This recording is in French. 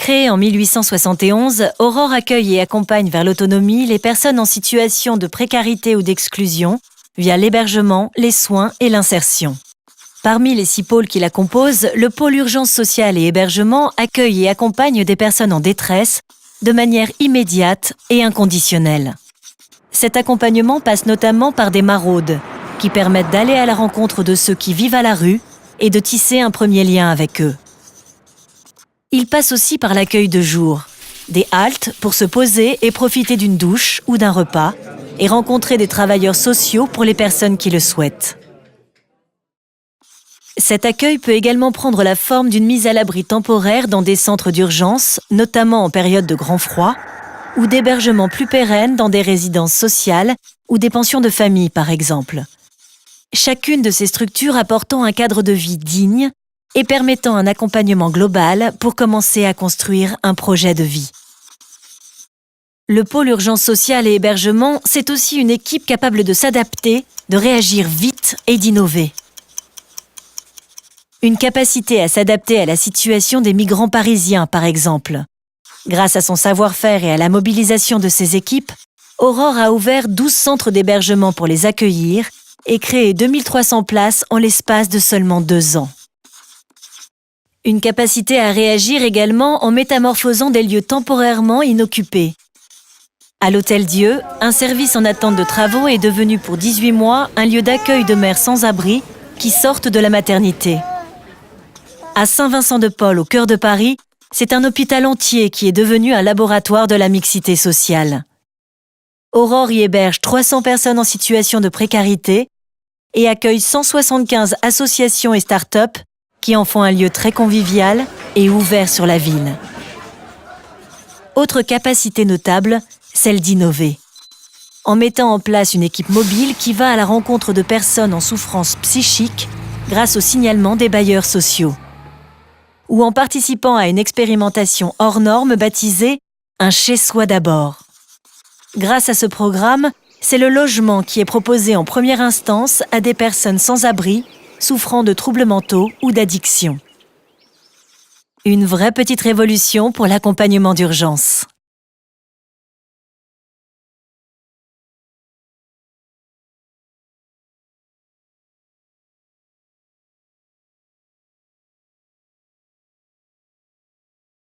Créée en 1871, Aurore accueille et accompagne vers l'autonomie les personnes en situation de précarité ou d'exclusion via l'hébergement, les soins et l'insertion. Parmi les 6 pôles qui la composent, le pôle urgence sociale et hébergement accueille et accompagne des personnes en détresse de manière immédiate et inconditionnelle. Cet accompagnement passe notamment par des maraudes qui permettent d'aller à la rencontre de ceux qui vivent à la rue et de tisser un premier lien avec eux. Il passe aussi par l'accueil de jour, des haltes pour se poser et profiter d'une douche ou d'un repas, et rencontrer des travailleurs sociaux pour les personnes qui le souhaitent. Cet accueil peut également prendre la forme d'une mise à l'abri temporaire dans des centres d'urgence, notamment en période de grand froid, ou d'hébergement plus pérenne dans des résidences sociales ou des pensions de famille, par exemple. Chacune de ces structures apportant un cadre de vie digne et permettant un accompagnement global pour commencer à construire un projet de vie. Le pôle urgence sociale et hébergement, c'est aussi une équipe capable de s'adapter, de réagir vite et d'innover. Une capacité à s'adapter à la situation des migrants parisiens, par exemple. Grâce à son savoir-faire et à la mobilisation de ses équipes, Aurore a ouvert 12 centres d'hébergement pour les accueillir et créé 2300 places en l'espace de seulement 2 ans. Une capacité à réagir également en métamorphosant des lieux temporairement inoccupés. À l'Hôtel Dieu, un service en attente de travaux est devenu pour 18 mois un lieu d'accueil de mères sans-abri qui sortent de la maternité. À Saint-Vincent-de-Paul, au cœur de Paris, c'est un hôpital entier qui est devenu un laboratoire de la mixité sociale. Aurore y héberge 300 personnes en situation de précarité et accueille 175 associations et start-up qui en font un lieu très convivial et ouvert sur la ville. Autre capacité notable, celle d'innover. En mettant en place une équipe mobile qui va à la rencontre de personnes en souffrance psychique grâce au signalement des bailleurs sociaux. Ou en participant à une expérimentation hors norme baptisée « Un chez-soi d'abord ». Grâce à ce programme, c'est le logement qui est proposé en première instance à des personnes sans abri, souffrant de troubles mentaux ou d'addiction. Une vraie petite révolution pour l'accompagnement d'urgence.